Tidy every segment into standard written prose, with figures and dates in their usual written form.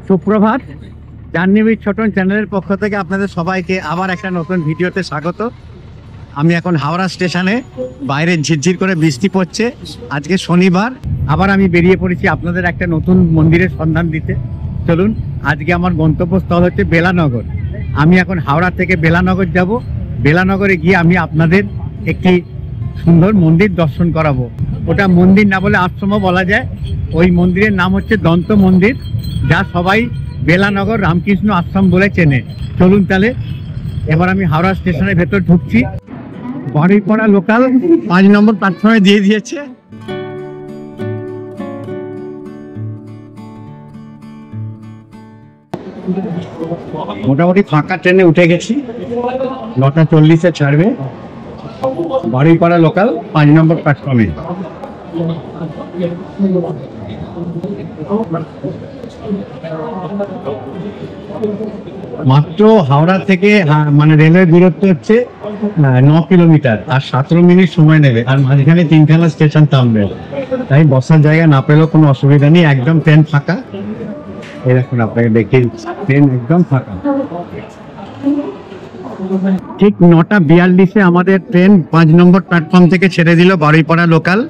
সুপ্রভাত। Journey with Chhoton চ্যানেলের পক্ষ থেকে আপনাদের সবাইকে আবার একটা নতুন ভিডিওতে স্বাগত। আমি এখন হাওড়া স্টেশনে, বাইরে ঝিরঝির করে বৃষ্টি পড়ছে। আজকে শনিবার, আবার আমি বেরিয়ে পড়েছি আপনাদের একটা নতুন মন্দিরের সন্ধান দিতে। চলুন, আজকে আমার গন্তব্যস্থল হচ্ছে বেলানগর। আমি এখন হাওড়া থেকে বেলানগর যাব। বেলানগরে গিয়ে আমি আপনাদের একটি সুন্দর মন্দির দর্শন করাবো। ওটা মন্দির না বলে আশ্রমও বলা যায়। ওই মন্দিরের নাম হচ্ছে দন্ত মন্দির, যা সবাই বেলানগর রামকৃষ্ণ আশ্রম বলে চেনে। চলুন তাহলে, এবার আমি হাওড়া স্টেশনের ভেতর ঢুকছি। বারুইপাড়া লোকাল 5 নম্বর প্ল্যাটফর্মে দিয়ে দিয়েছে। মোটামুটি ফাঁকা ট্রেনে উঠে গেছি। 9টা 40-এ ছাড়বে। বারুইপাড়া লোকাল 5 নম্বর প্ল্যাটফর্মে। মাত্র হাওড়া থেকে মানে রেলওয়ে দূরত্ব হচ্ছে 9 কিলোমিটার, আর 17 মিনিট সময় নেবে। আর মাঝখানে 3খানা স্টেশন থামবে, তাই বসার জায়গা না পেলেও কোনো অসুবিধা নেই। একদম ট্রেন ফাঁকা। এই দেখুন, আপনাকে দেখি ট্রেন একদম ফাঁকা। ঠিক 9টা 42-এ আমাদের ট্রেন 5 নম্বর প্ল্যাটফর্ম থেকে ছেড়ে দিল বারুইপাড়া লোকাল।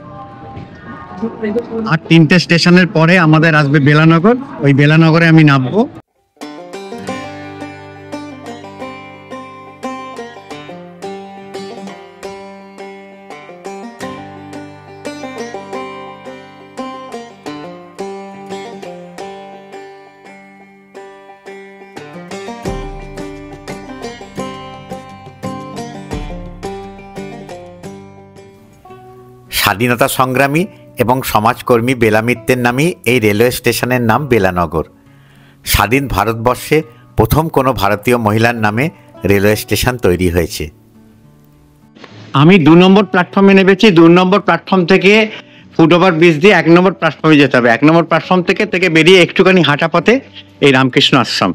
আর 3টে স্টেশনের পরে আমাদের আসবে বেলানগর। ওই বেলানগরে আমি নামবো। স্বাধীনতা সংগ্রামী এবং সমাজকর্মী বেলা মিত্রের নামেই এই রেলওয়ে স্টেশনের নাম বেলানগর। স্বাধীন ভারতবর্ষে প্রথম কোনো ভারতীয় মহিলার নামে রেলওয়ে স্টেশন তৈরি হয়েছে। আমি 2 নম্বর প্ল্যাটফর্মে নেমেছি। 2 নম্বর প্ল্যাটফর্ম থেকে ফুটওভার ব্রিজ দিয়ে 1 নম্বর প্ল্যাটফর্মে যেতে হবে। 1 নম্বর প্ল্যাটফর্ম থেকে বেরিয়ে একটুখানি হাঁটা পথে এই রামকৃষ্ণ আশ্রম,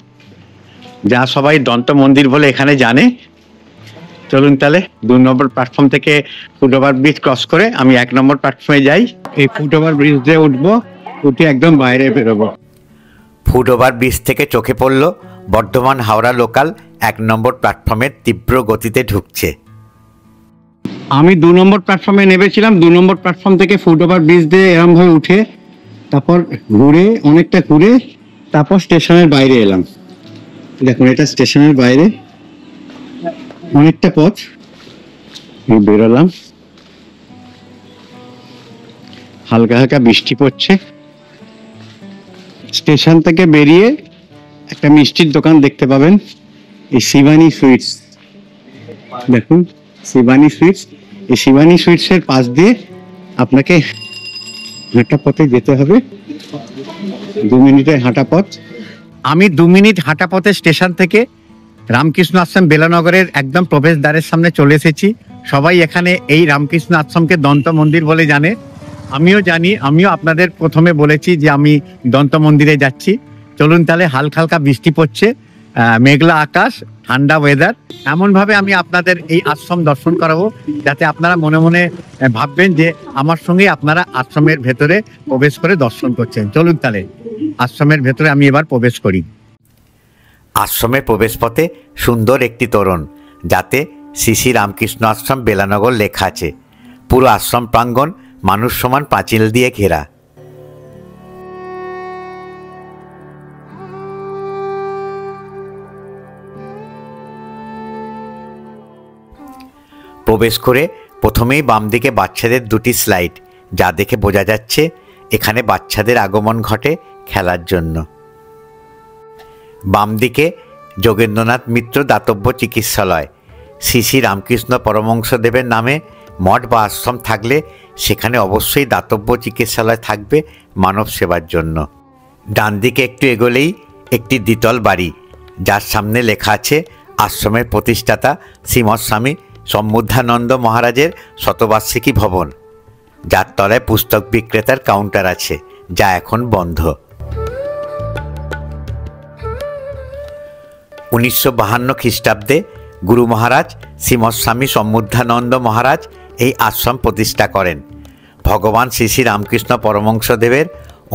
যা সবাই দন্ত মন্দির বলে এখানে জানে। চলুন তাহলে 2 নম্বর প্ল্যাটফর্ম থেকে ফুটওভার ব্রিজ ক্রস করে আমি 1 নম্বর প্ল্যাটফর্মে যাই। এই ফুটওভার ব্রিজ দিয়ে উঠবো, উঠে একদম বাইরে বেরোবো। ফুটওভার ব্রিজ থেকে চোখে পড়ল বর্ধমান হাওড়া লোকাল 1 নম্বর প্ল্যাটফর্মের তীব্র গতিতে ঢুকছে। আমি 2 নম্বর প্ল্যাটফর্মে নেমেছিলাম। 2 নম্বর প্ল্যাটফর্ম থেকে ফুটওভার ব্রিজ দিয়ে এরম ভাবে উঠে, তারপর ঘুরে অনেকটা ঘুরে তারপর স্টেশনের বাইরে এলাম। দেখুন, এটা স্টেশনের বাইরে অনেকটা পথ বেরোলাম। হালকা হালকা বৃষ্টি পড়ছে। স্টেশন থেকে বেরিয়ে একটা মিষ্টির দোকান দেখতে পাবেন, এই শিবানী সুইটস। দেখুন, শিবানী সুইটস। এই শিবানী সুইটসের পাশ দিয়ে আপনাকে হাঁটা পথে যেতে হবে। 2 মিনিটের হাঁটা পথ। আমি 2 মিনিট হাঁটা পথে স্টেশন থেকে রামকৃষ্ণ আশ্রম বেলানগরের একদম প্রবেশদ্বারের সামনে চলে এসেছি। সবাই এখানে এই রামকৃষ্ণ আশ্রমকে দন্ত মন্দির বলে জানে। আমিও জানি, আমিও আপনাদের প্রথমে বলেছি যে আমি দন্ত মন্দিরে যাচ্ছি। চলুন তাহলে, হালকা হালকা বৃষ্টি পড়ছে, মেঘলা আকাশ, ঠান্ডা ওয়েদার। এমনভাবে আমি আপনাদের এই আশ্রম দর্শন করাবো যাতে আপনারা মনে মনে ভাববেন যে আমার সঙ্গে আপনারা আশ্রমের ভেতরে প্রবেশ করে দর্শন করছেন। চলুন তাহলে আশ্রমের ভেতরে আমি এবার প্রবেশ করি। আশ্রমের প্রবেশপথে সুন্দর একটি তোরণ, যাতে শ্রী শ্রী রামকৃষ্ণ আশ্রম বেলানগর লেখা আছে। পুরো আশ্রম প্রাঙ্গণ মানুষ সমান পাঁচিল দিয়ে ঘেরা। প্রবেশ করে প্রথমেই বাম দিকে বাচ্চাদের 2টি স্লাইড, যা দেখে বোঝা যাচ্ছে এখানে বাচ্চাদের আগমন ঘটে খেলার জন্য। বাম দিকে যোগেন্দ্রনাথ মিত্র দাতব্য চিকিৎসালয়। শ্রী শ্রী রামকৃষ্ণ পরমহংসদেবের নামে মঠ বা আশ্রম থাকলে সেখানে অবশ্যই দাতব্য চিকিৎসালয় থাকবে মানব সেবার জন্য। ডান দিকে একটু এগোলেই একটি দ্বিতল বাড়ি, যার সামনে লেখা আছে আশ্রমের প্রতিষ্ঠাতা শ্রীমৎ স্বামী সমুদ্ধানন্দ মহারাজের শতবার্ষিকী ভবন, যার তলায় পুস্তক বিক্রেতার কাউন্টার আছে, যা এখন বন্ধ। 1952 খ্রিস্টাব্দে গুরু মহারাজ শ্রীমৎ স্বামী সমুদ্ধানন্দ মহারাজ এই আশ্রম প্রতিষ্ঠা করেন। ভগবান শ্রী শ্রী রামকৃষ্ণ পরমহংসদেবের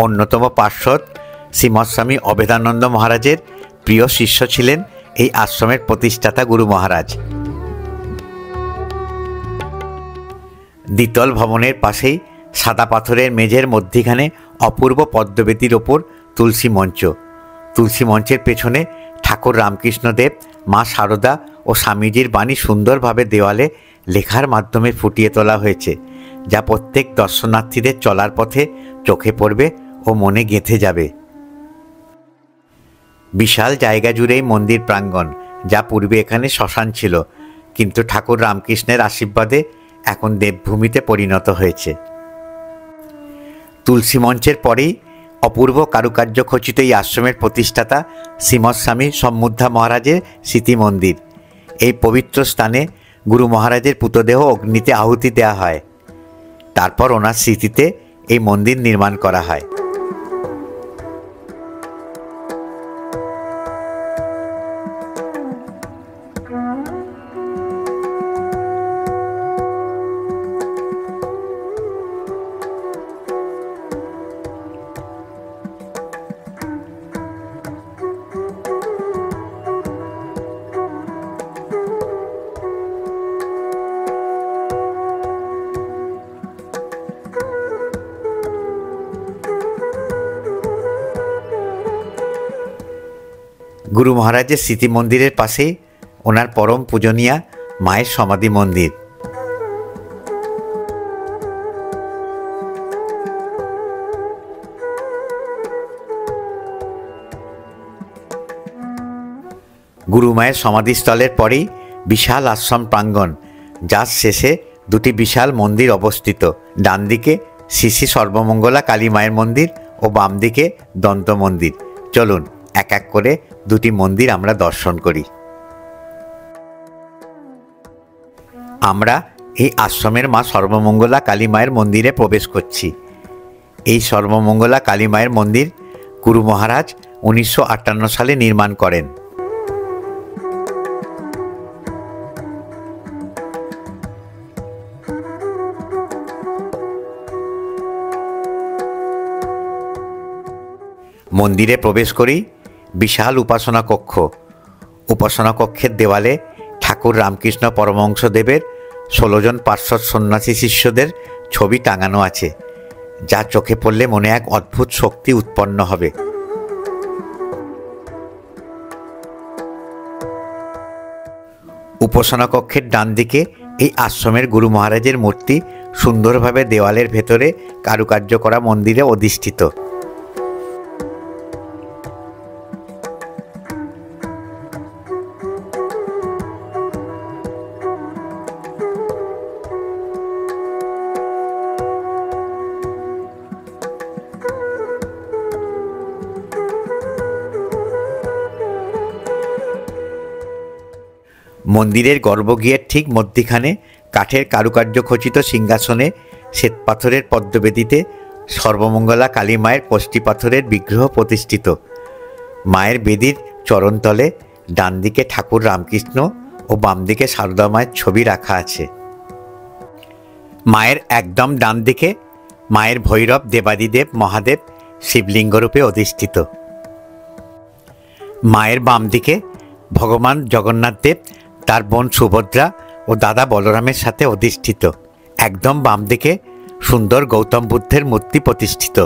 অন্যতম পার্ষদ শ্রীমৎ স্বামী অভেদানন্দ মহারাজের প্রিয় শিষ্য ছিলেন এই আশ্রমের প্রতিষ্ঠাতা গুরু মহারাজ। দ্বিতল ভবনের পাশেই সাদা পাথরের মেঝের মধ্যিখানে অপূর্ব পদ্মবেদীর ওপর তুলসী মঞ্চ। তুলসী মঞ্চের পেছনে ঠাকুর রামকৃষ্ণদেব, মা শারদা ও স্বামীজির বাণী সুন্দরভাবে দেওয়ালে লেখার মাধ্যমে ফুটিয়ে তোলা হয়েছে, যা প্রত্যেক দর্শনার্থীদের চলার পথে চোখে পড়বে ও মনে গেঁথে যাবে। বিশাল জায়গা জুড়েই মন্দির প্রাঙ্গণ, যা পূর্বে এখানে শ্মশান ছিল, কিন্তু ঠাকুর রামকৃষ্ণের আশীর্বাদে এখন দেবভূমিতে পরিণত হয়েছে। তুলসী মঞ্চের পরেই অপূর্ব কারুকার্য খচিত এই আশ্রমের প্রতিষ্ঠাতা শ্রীমৎ স্বামী সম্বুদ্ধা মহারাজের স্মৃতি মন্দির। এই পবিত্র স্থানে গুরু মহারাজের পুতদেহ অগ্নিতে আহুতি দেওয়া হয়, তারপর ওনার স্মৃতিতে এই মন্দির নির্মাণ করা হয়। গুরু মহারাজের স্মৃতি মন্দিরের পাশেই ওনার পরম পূজনীয়া মায়ের সমাধি মন্দির। গুরু মায়ের সমাধিস্থলের পরেই বিশাল আশ্রম প্রাঙ্গণ, যার শেষে দুটি বিশাল মন্দির অবস্থিত। ডান দিকে শ্রী শ্রী সর্বমঙ্গলা কালী মায়ের মন্দির ও বাম দিকে দন্ত মন্দির। চলুন এক এক করে দুটি মন্দির আমরা দর্শন করি। আমরা এই আশ্রমের মা সর্বমঙ্গলা কালী মায়ের মন্দিরে প্রবেশ করছি। এই সর্বমঙ্গলা কালী মায়ের মন্দির গুরু মহারাজ 1958 সালে নির্মাণ করেন। মন্দিরে প্রবেশ করেই বিশাল উপাসনা কক্ষ। উপাসনা কক্ষের দেওয়ালে ঠাকুর রামকৃষ্ণ পরমহংসদেবের 16 জন পার্শ্বদ সন্ন্যাসী শিষ্যদের ছবি টাঙানো আছে, যা চোখে পড়লে মনে এক অদ্ভুত শক্তি উৎপন্ন হবে। উপাসনা কক্ষের ডান দিকে এই আশ্রমের গুরু মহারাজের মূর্তি সুন্দরভাবে দেওয়ালের ভেতরে কারুকার্য করা মন্দিরে অধিষ্ঠিত। মন্দিরের গর্ভগৃহের ঠিক মধ্যিখানে কাঠের কারুকার্য খচিত সিংহাসনে শ্বেতপাথরের পদ্মবেদীতে সর্বমঙ্গলা কালী মায়ের কষ্টি পাথরের বিগ্রহ প্রতিষ্ঠিত। মায়ের বেদীর চরণতলে ডান দিকে ঠাকুর রামকৃষ্ণ ও বাম দিকে সারদা মায়ের ছবি রাখা আছে। মায়ের একদম ডান দিকে মায়ের ভৈরব দেবাদিদেব মহাদেব শিবলিঙ্গরূপে অধিষ্ঠিত। মায়ের বাম দিকে ভগবান জগন্নাথ দেব তার বোন সুভদ্রা ও দাদা বলরামের সাথে অধিষ্ঠিত। একদম বাম দিকে সুন্দর গৌতম বুদ্ধের মূর্তি প্রতিষ্ঠিত।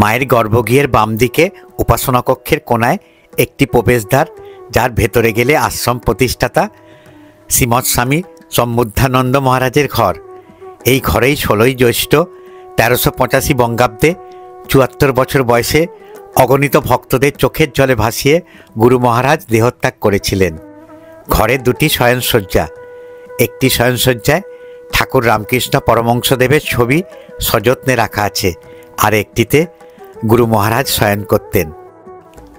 মায়ের গর্ভগৃহের বাম দিকে উপাসনা কক্ষের কোণায় একটি প্রবেশদ্বার, যার ভেতরে গেলে আশ্রম প্রতিষ্ঠাতা শ্রীমৎ স্বামী সম্বুদ্ধানন্দ মহারাজের ঘর। এই ঘরেই 16ই জ্যৈষ্ঠ 1385 বঙ্গাব্দে 74 বছর বয়সে অগণিত ভক্তদের চোখের জলে ভাসিয়ে গুরু মহারাজ দেহত্যাগ করেছিলেন। ঘরে দুটি শয়নসজ্জা, একটি শয়নসজ্জায় ঠাকুর রামকৃষ্ণ পরমহংসদেবের ছবি সযত্নে রাখা আছে, আর একটিতে গুরু মহারাজ শয়ন করতেন।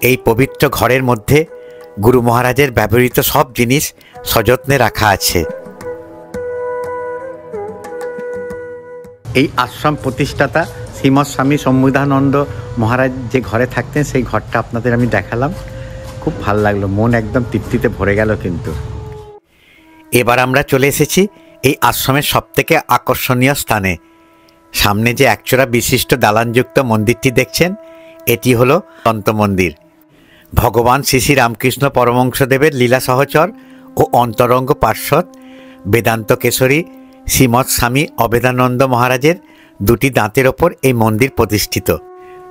এই পবিত্র ঘরের মধ্যে গুরু মহারাজের ব্যবহৃত সব জিনিস সযত্নে রাখা আছে। এই আশ্রম প্রতিষ্ঠাতা শ্রীমৎ স্বামী সম্বুদ্ধানন্দ মহারাজ যে ঘরে থাকতেন সেই ঘরটা আপনাদের আমি দেখালাম, খুব ভালো লাগলো, মন একদম তৃপ্তিতে ভরে গেল। কিন্তু এবার আমরা চলে এসেছি এই আশ্রমের সবথেকে আকর্ষণীয় স্থানে। সামনে যে একচোরা বিশিষ্ট দালানযুক্ত মন্দিরটি দেখছেন, এটি হলো দন্ত মন্দির। ভগবান শ্রী শ্রী রামকৃষ্ণ পরমহংসদেবের লীলা সহচর ও অন্তরঙ্গ পার্শ্বদ বেদান্ত কেশরী শ্রীমৎ স্বামী অবেদানন্দ মহারাজের দুটি দাঁতের ওপর এই মন্দির প্রতিষ্ঠিত।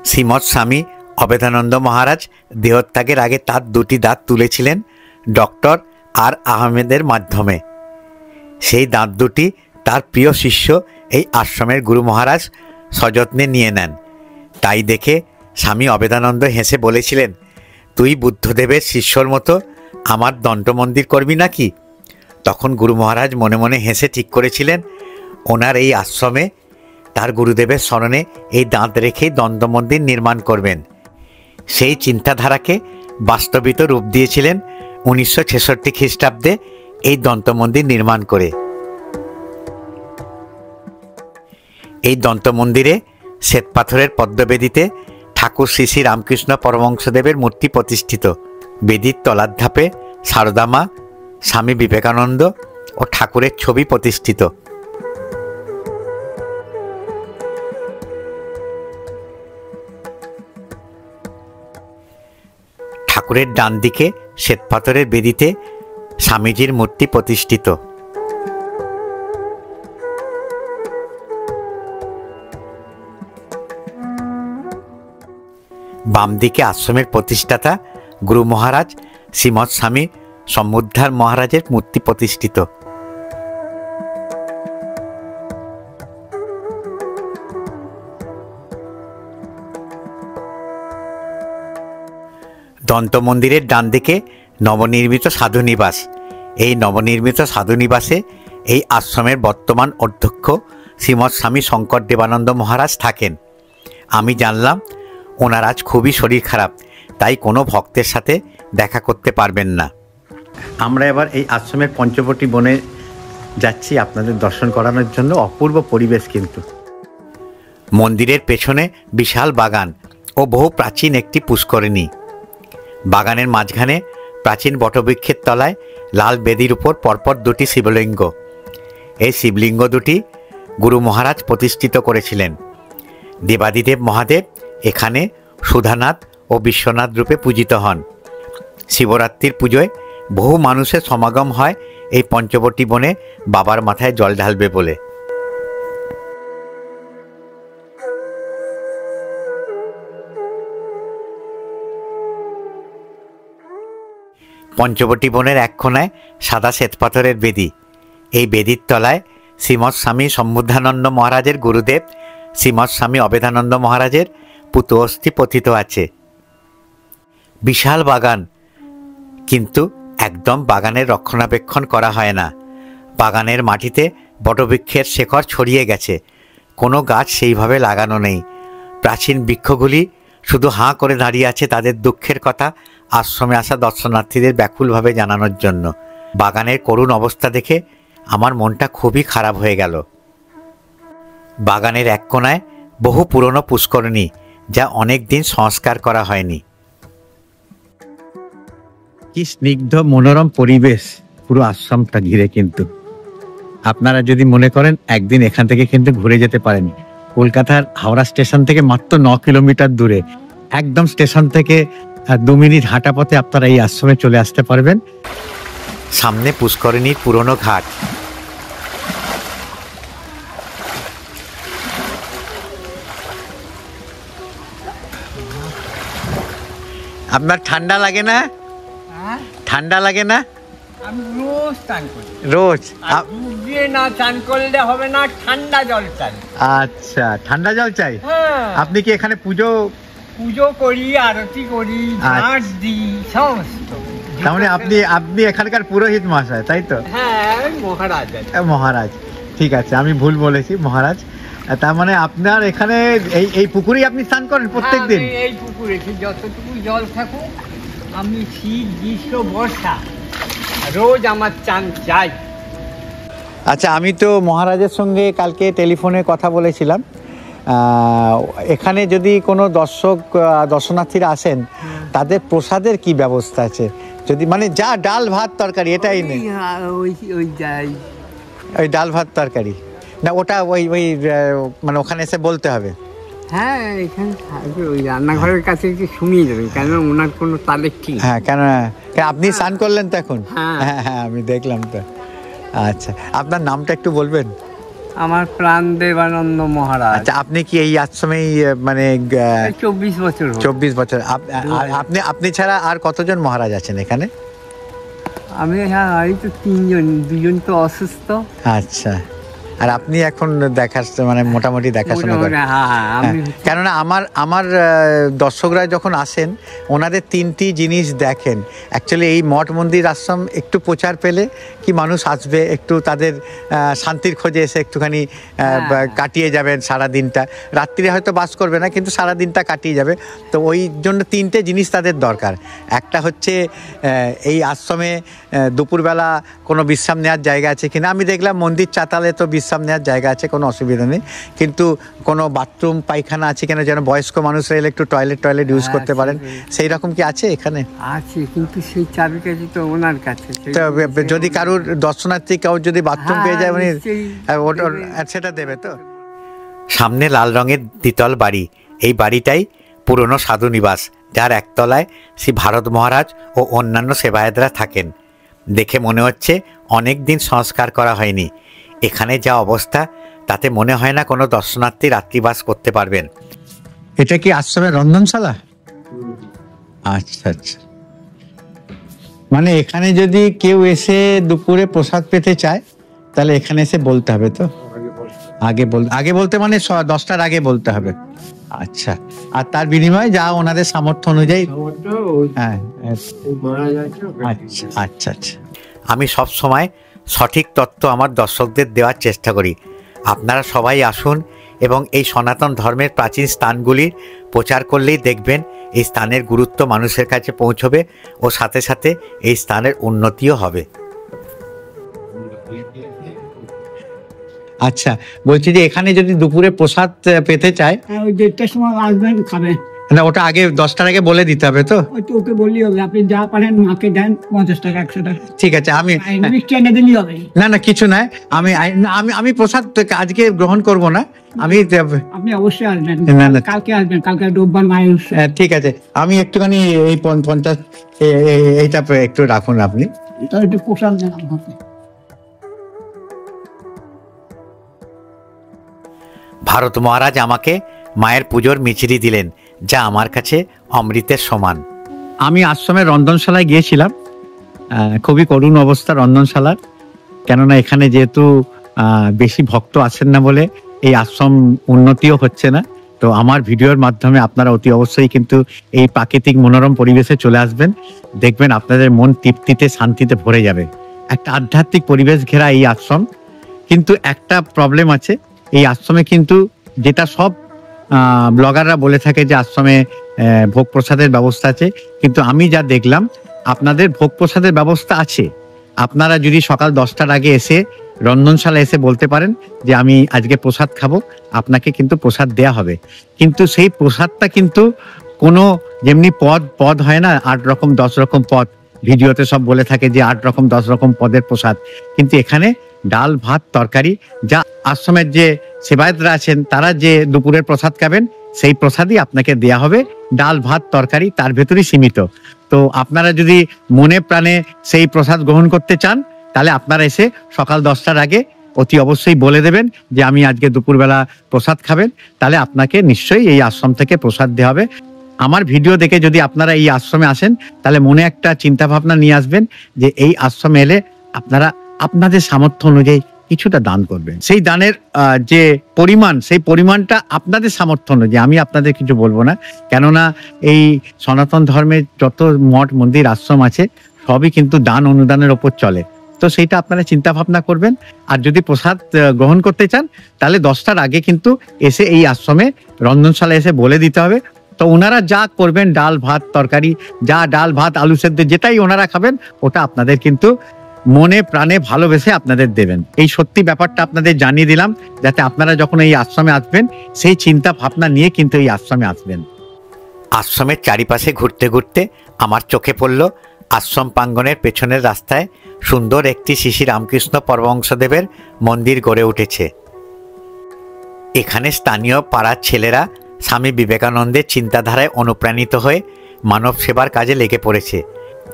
শ্রীমৎ স্বামী অবেদানন্দ মহারাজ দেহত্যাগের আগে তার দুটি দাঁত তুলেছিলেন ডক্টর আর আহমেদের মাধ্যমে। সেই দাঁত দুটি তার প্রিয় শিষ্য এই আশ্রমের গুরু মহারাজ সযত্নে নিয়ে নেন। তাই দেখে স্বামী অবেদানন্দ হেসে বলেছিলেন, তুই বুদ্ধদেবের শিষ্যর মতো আমার দন্ত মন্দির করবি নাকি? তখন গুরু মহারাজ মনে মনে হেসে ঠিক করেছিলেন ওনার এই আশ্রমে তার গুরুদেবের স্মরণে এই দাঁত রেখেই দন্ত মন্দির নির্মাণ করবেন। সেই চিন্তাধারাকে বাস্তবিত রূপ দিয়েছিলেন 1966 খ্রিস্টাব্দে এই দন্ত মন্দির নির্মাণ করে। এই দন্ত মন্দিরে শ্বেতপাথরের পদ্মবেদিতে ঠাকুর শ্রী শ্রী রামকৃষ্ণ পরমহংসদেবের মূর্তি প্রতিষ্ঠিত। বেদির তলার ধাপে সারদা মা, স্বামী বিবেকানন্দ ও ঠাকুরের ছবি প্রতিষ্ঠিত। ঠাকুরের ডান দিকে শ্বেতপাথরের বেদিতে স্বামীজির মূর্তি প্রতিষ্ঠিত। বাম দিকে আশ্রমের প্রতিষ্ঠাতা গুরু মহারাজ শ্রীমৎ স্বামী সমুদ্ধার মহারাজের মূর্তি প্রতিষ্ঠিত। দন্ত মন্দিরের ডান দিকে নবনির্মিত সাধুনিবাস। এই নবনির্মিত সাধুনিবাসে এই আশ্রমের বর্তমান অধ্যক্ষ শ্রীমৎ স্বামী শঙ্কর দেবানন্দ মহারাজ থাকেন। আমি জানলাম ওনার আজ খুবই শরীর খারাপ, তাই কোনো ভক্তের সাথে দেখা করতে পারবেন না। আমরা এবার এই আশ্রমের পঞ্চবটী বনে যাচ্ছি আপনাদের দর্শন করানোর জন্য। অপূর্ব পরিবেশ কিন্তু। মন্দিরের পেছনে বিশাল বাগান ও বহু প্রাচীন একটি পুষ্করিণী। বাগানের মাঝখানে প্রাচীন বটবৃক্ষের তলায় লাল বেদির উপর পরপর দুটি শিবলিঙ্গ। এই শিবলিঙ্গ দুটি গুরু মহারাজ প্রতিষ্ঠিত করেছিলেন। দেবাদিদেব মহাদেব এখানে সুধানাথ ও বিশ্বনাথ রূপে পূজিত হন। শিবরাত্রির পুজোয় বহু মানুষের সমাগম হয় এই পঞ্চবটী বনে বাবার মাথায় জল ঢালবে বলে। পঞ্চবটী বনের এক কোণায় সাদা শ্বেতপাথরের বেদি। এই বেদির তলায় শ্রীমৎ স্বামী সমুদ্ধানন্দ মহারাজের গুরুদেব শ্রীমৎ স্বামী অবেদানন্দ মহারাজের পুত অস্থি পতিত আছে। বিশাল বাগান, কিন্তু একদম বাগানের রক্ষণাবেক্ষণ করা হয় না। বাগানের মাটিতে বটবৃক্ষের শেকড় ছড়িয়ে গেছে, কোনো গাছ সেইভাবে লাগানো নেই। প্রাচীন বৃক্ষগুলি শুধু হাঁ করে দাঁড়িয়ে আছে তাদের দুঃখের কথা আশ্রমে আসা দর্শনার্থীদের ব্যাকুলভাবে জানানোর জন্য। বাগানের করুণ অবস্থা দেখে আমার মনটা খুবই খারাপ হয়ে গেল। বাগানের এক কোণায় বহু পুরনো পুষ্করিণী, যা অনেক দিন সংস্কার করা হয়নি। কি স্নিগ্ধ মনোরম পরিবেশ পুরো আশ্রমটা ঘিরে। কিন্তু আপনারা যদি মনে করেন একদিন এখান থেকে কিন্তু ঘুরে যেতে পারেন। কলকাতার হাওড়া স্টেশন থেকে মাত্র 9 কিলোমিটার দূরে, একদম স্টেশন থেকে 2 মিনিট হাঁটা পথে আপনারা এই আশ্রমে চলে আসতে পারবেন। সামনে পুষ্করিণীর পুরনো ঘাট। আপনার ঠান্ডা লাগে না? ঠান্ডা লাগে না? আমি রোজ স্নান করি। রোজ? ডুব দিয়ে না স্নান করলে হবে না, ঠান্ডা জল চাই। আচ্ছা, ঠান্ডা জল চাই। হ্যাঁ, আপনি কি এখানে পুজো করি, আরতি করি, ঝাঁট দিই, সমস্ত। তার মানে আপনি এখানকার পুরোহিত মহাশয়, তাই তো? হ্যাঁ, মহারাজ। মহারাজ, ঠিক আছে, আমি ভুল বলেছি, মহারাজ। তার মানে আপনার এখানে এই পুকুরেই আপনি স্নান করেন প্রত্যেক দিন? এই পুকুরে যতটুকু জল থাকুক, আমি শীত, গ্রীষ্ম, বর্ষা রোজ আমার চান চাই। আচ্ছা, আমি তো মহারাজের সঙ্গে কালকে টেলিফোনে কথা বলেছিলাম। এখানে যদি কোনো দর্শনার্থীরা আসেন, তাদের প্রসাদের কি ব্যবস্থা আছে? যদি মানে যা ডাল ভাত তরকারি এটাই নেই? ওই ডাল ভাত তরকারি। না ওটা ওই ওই মানে ওখানে এসে বলতে হবে? হ্যাঁ, এখানে থাকবে, ওই রান্নাঘরের কাছে একটু শুনিয়ে দেবেন, কেন ওনার কোনো তাদের ঠিক। হ্যাঁ, কেন আপনি স্নান করলেন তো এখন? হ্যাঁ হ্যাঁ হ্যাঁ, আমি দেখলাম তো। আচ্ছা, আপনার নামটা একটু বলবেন? আমার প্রাণ দেবানন্দ মহারাজ। আচ্ছা, আপনি কি এই আশ্রমেই মানে 24 বছর? 24 বছর। আপনি আপনি ছাড়া আর কতজন মহারাজ আছেন এখানে? আমি হ্যাঁ, এই তো 3 জন, 2 জন তো অসুস্থ। আচ্ছা, আর আপনি এখন মানে মোটামুটি দেখাশোনা করেন? কেননা আমার দর্শকরা যখন আসেন ওনাদের 3টি জিনিস দেখেন। অ্যাকচুয়ালি এই মঠ মন্দির আশ্রম একটু প্রচার পেলে কি মানুষ আসবে, একটু তাদের শান্তির খোঁজে এসে একটুখানি কাটিয়ে যাবেন সারা দিনটা। রাত্রিরে হয়তো বাস করবে না, কিন্তু সারা দিনটা কাটিয়ে যাবে। তো ওই জন্য 3টে জিনিস তাদের দরকার। একটা হচ্ছে এই আশ্রমে দুপুরবেলা কোনো বিশ্রাম নেওয়ার জায়গা আছে কিনা। আমি দেখলাম মন্দির চাতালে তো বিশ্রাম নেওয়ার জায়গা আছে, কোনো অসুবিধা নেই, কিন্তু কোনো বাথরুম পায়খানা আছে কিনা, যেন বয়স্ক মানুষরা এলে একটু টয়লেট ইউজ করতে পারেন, সেই রকম কি আছে এখানে? আছে, কিন্তু সেই চাবিকাঠি তো ওনার কাছে। যদি কারোর দর্শনার্থী কেউ যদি বাথরুম পেয়ে যায় উনি সেটা দেবে তো? সামনে লাল রঙের দ্বিতল বাড়ি, এই বাড়িটাই পুরনো সাধু নিবাস, যার একতলায় শ্রী ভারত মহারাজ ও অন্যান্য সেবায়েতরা থাকেন। দেখে মনে হচ্ছে অনেক দিন সংস্কার করা হয়নি। এখানে যা অবস্থা তাতে মনে হয় না কোনো দর্শনার্থী রাত্রিবাস করতে পারবেন। এটা কি আশ্রমের রন্ধনশালা? আচ্ছা আচ্ছা, মানে এখানে যদি কেউ এসে দুপুরে প্রসাদ পেতে চায় তাহলে এখানে এসে বলতে হবে তো? আগে বলতে মানে 10টার আগে বলতে হবে। আচ্ছা, আর তার বিনিময়ে যা ওনাদের সামর্থ্য অনুযায়ী। হ্যাঁ, আচ্ছা আচ্ছা আচ্ছা। আমি সব সময় সঠিক তথ্য আমার দর্শকদের দেওয়ার চেষ্টা করি। আপনারা সবাই আসুন এবং এই সনাতন ধর্মের প্রাচীন স্থানগুলির প্রচার করলেই দেখবেন এই স্থানের গুরুত্ব মানুষের কাছে পৌঁছবে ও সাথে সাথে এই স্থানের উন্নতিও হবে। আচ্ছা, বলছি যে এখানে যদি দুপুরে প্রসাদ পেতে চায়, ওই 1:30টার সময় আসবেন, খাবেন। না, ওটা আগে 10টার আগে বলে দিতে হবে তো? ওকে বললেই হবে, আপনি যা পারেন মাকে দেন, 50 টাকা 100 টাকা। ঠিক আছে, আমি মিষ্টি এনে দিলেই হবে। না কিছু নাই, আমি প্রসাদ প্রসাদ আজকে গ্রহণ করব না। আপনি অবশ্যই আসবেন, না কালকে আসবেন, কালকে রোববার মায়ের উৎসব। ঠিক আছে, আমি একটুখানি এই 50 এইটা একটু রাখুন আপনি। একটু প্রসাদ দেন আমাকে। ভারত মহারাজ আমাকে মায়ের পুজোর মিছরি দিলেন, যা আমার কাছে অমৃতের সমান। আমি আশ্রমের রন্ধনশালায় গিয়েছিলাম, খুবই করুণ অবস্থা রন্ধনশালার, কেননা এখানে যেহেতু বেশি ভক্ত আসেন না বলে এই আশ্রম উন্নতিও হচ্ছে না। তো আমার ভিডিওর মাধ্যমে আপনারা অতি অবশ্যই কিন্তু এই প্রাকৃতিক মনোরম পরিবেশে চলে আসবেন, দেখবেন আপনাদের মন তৃপ্তিতে শান্তিতে ভরে যাবে। একটা আধ্যাত্মিক পরিবেশ ঘেরা এই আশ্রম, কিন্তু একটা প্রবলেম আছে এই আশ্রমে, কিন্তু যেটা সব ব্লগাররা বলে থাকে যে আশ্রমে ভোগ প্রসাদের ব্যবস্থা আছে, কিন্তু আমি যা দেখলাম আপনাদের ভোগ প্রসাদের ব্যবস্থা আছে। আপনারা যদি সকাল 10টার আগে এসে রন্ধনশালা এসে বলতে পারেন যে আমি আজকে প্রসাদ খাবো, আপনাকে কিন্তু প্রসাদ দেয়া হবে। কিন্তু সেই প্রসাদটা কিন্তু কোনো যেমনি পদ হয় না, 8 রকম 10 রকম পদ, ভিডিওতে সব বলে থাকে যে 8 রকম 10 রকম পদের প্রসাদ, কিন্তু এখানে ডাল ভাত তরকারি, যা আশ্রমের যে সেবায়েতরা আছেন তারা যে দুপুরের প্রসাদ খাবেন সেই প্রসাদই আপনাকে দেয়া হবে। ডাল ভাত তরকারি তার ভেতরই সীমিত। তো আপনারা যদি মনে প্রাণে সেই প্রসাদ গ্রহণ করতে চান তাহলে আপনারা এসে সকাল 10টার আগে অতি অবশ্যই বলে দেবেন যে আমি আজকে দুপুরবেলা প্রসাদ খাবেন, তাহলে আপনাকে নিশ্চয়ই এই আশ্রম থেকে প্রসাদ দেওয়া হবে। আমার ভিডিও দেখে যদি আপনারা এই আশ্রমে আসেন তাহলে মনে একটা চিন্তা ভাবনা নিয়ে আসবেন যে এই আশ্রমে এলে আপনারা আপনাদের সামর্থ্য অনুযায়ী কিছুটা দান করবেন। সেই দানের যে পরিমাণ, সেই পরিমাণটা আপনাদের সামর্থ্য অনুযায়ী, আমি আপনাদের কিছু বলবো না, কেননা এই সনাতন ধর্মের যত মঠ মন্দির আশ্রম আছে সবই কিন্তু দান অনুদানের ওপর চলে। তো সেইটা আপনারা চিন্তা ভাবনা করবেন। আর যদি প্রসাদ গ্রহণ করতে চান তাহলে 10টার আগে কিন্তু এসে এই আশ্রমে রন্ধনশালা এসে বলে দিতে হবে। তো ওনারা যা করবেন, ডাল ভাত তরকারি, যা ডাল ভাত আলু সেদ্ধ যেটাই ওনারা খাবেন ওটা আপনাদের কিন্তু মনে প্রাণে ভালোবেসে আপনাদের দেবেন। এই সত্যি ব্যাপারটা আপনাদের জানিয়ে দিলাম, যাতে আপনারা যখন এই আশ্রমে আসবেন সেই চিন্তা ভাবনা নিয়ে কিন্তু এই আশ্রমে আসবেন। আশ্রমের চারিপাশে ঘুরতে ঘুরতে আমার চোখে পড়ল আশ্রম প্রাঙ্গণের পেছনের রাস্তায় সুন্দর একটি শ্রী শ্রী রামকৃষ্ণ পরমহংসদেবের মন্দির গড়ে উঠেছে। এখানে স্থানীয় পাড়ার ছেলেরা স্বামী বিবেকানন্দের চিন্তাধারায় অনুপ্রাণিত হয়ে মানব সেবার কাজে লেগে পড়েছে।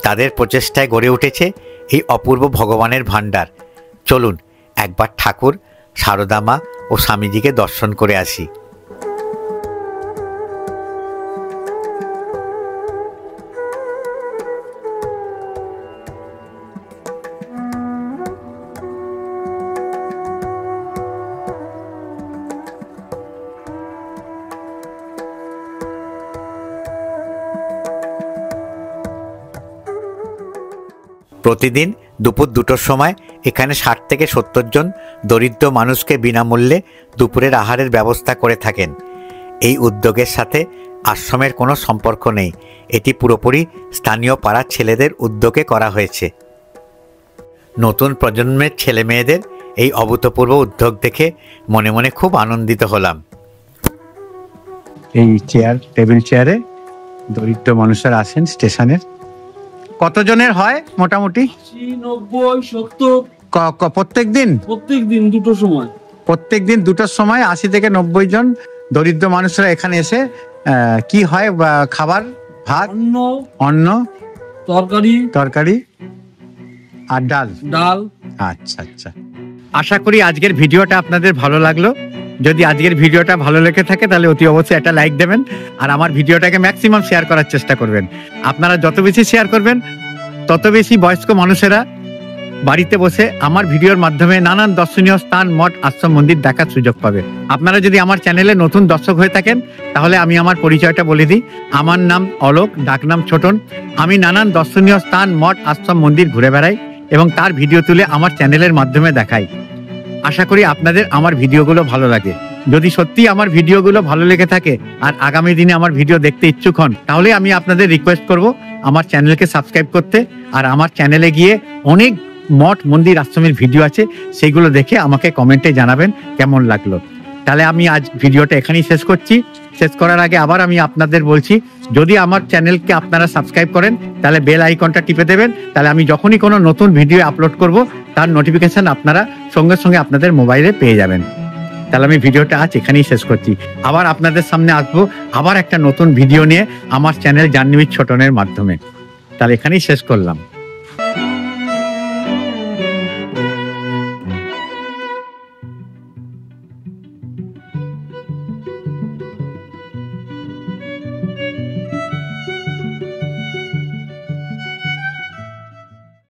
তাদের প্রচেষ্টায় গড়ে উঠেছে এই অপূর্ব ভগবানের ভাণ্ডার। চলুন একবার ঠাকুর, সারদা মা ও স্বামীজিকে দর্শন করে আসি। প্রতিদিন দুপুর 2টোর সময় এখানে 60 থেকে 70 জন দরিদ্র মানুষকে বিনামূল্যে দুপুরের আহারের ব্যবস্থা করে থাকেন। এই উদ্যোগের সাথে আশ্রমের কোনো সম্পর্ক নেই, এটি পুরোপুরি স্থানীয় পাড়ার ছেলেদের উদ্যোগে করা হয়েছে। নতুন প্রজন্মের ছেলে মেয়েদের এই অভূতপূর্ব উদ্যোগ দেখে মনে মনে খুব আনন্দিত হলাম। এই টেবিল চেয়ারে দরিদ্র মানুষেরা আসেন স্টেশনের। কতজনের হয় মোটামুটি? 90-70 প্রত্যেক দিন? প্রত্যেক দিন 2টোর সময়। প্রত্যেক দিন 2টোর সময় 80 থেকে 90 জন দরিদ্র মানুষরা এখানে এসে কি হয় খাবার? ভাত, অন্ন, তরকারি আর ডাল। আচ্ছা আচ্ছা, আশা করি আজকের ভিডিওটা আপনাদের ভালো লাগলো। যদি আজকের ভিডিওটা ভালো লেগে থাকে তাহলে অতি অবশ্যই একটা লাইক দেবেন, আর আমার ভিডিওটাকে ম্যাক্সিমাম শেয়ার করার চেষ্টা করবেন। আপনারা যত বেশি শেয়ার করবেন তত বেশি বয়স্ক মানুষেরা বাড়িতে বসে আমার ভিডিওর মাধ্যমে নানান দর্শনীয় স্থান, মঠ, আশ্রম, মন্দির দেখার সুযোগ পাবে। আপনারা যদি আমার চ্যানেলে নতুন দর্শক হয়ে থাকেন তাহলে আমি আমার পরিচয়টা বলে দিই। আমার নাম অলোক, ডাকনাম ছোটন। আমি নানান দর্শনীয় স্থান, মঠ, আশ্রম, মন্দির ঘুরে বেড়াই এবং তার ভিডিও তুলে আমার চ্যানেলের মাধ্যমে দেখাই। আশা করি আপনাদের আমার ভিডিওগুলো ভালো লাগে। যদি সত্যি আমার ভিডিওগুলো ভালো লেগে থাকে আর আগামী দিনে আমার ভিডিও দেখতে ইচ্ছুক হন তাহলে আমি আপনাদের রিকোয়েস্ট করব আমার চ্যানেলকে সাবস্ক্রাইব করতে, আর আমার চ্যানেলে গিয়ে অনেক মঠ, মন্দির, আশ্রমের ভিডিও আছে, সেইগুলো দেখে আমাকে কমেন্টে জানাবেন কেমন লাগলো। তাহলে আমি আজ ভিডিওটা এখানেই শেষ করছি। শেষ করার আগে আবার আমি আপনাদের বলছি, যদি আমার চ্যানেলকে আপনারা সাবস্ক্রাইব করেন তাহলে বেল আইকনটা টিপে দেবেন, তাহলে আমি যখনই কোনো নতুন ভিডিও আপলোড করব তার নোটিফিকেশন আপনারা সঙ্গে সঙ্গে আপনাদের মোবাইলে পেয়ে যাবেন। তাহলে আমি ভিডিওটা আজ এখানেই শেষ করছি। আবার আপনাদের সামনে আসবো আবার একটা নতুন ভিডিও নিয়ে আমার চ্যানেল জার্নি উইথ ছোটনের মাধ্যমে। তাহলে এখানেই শেষ করলাম।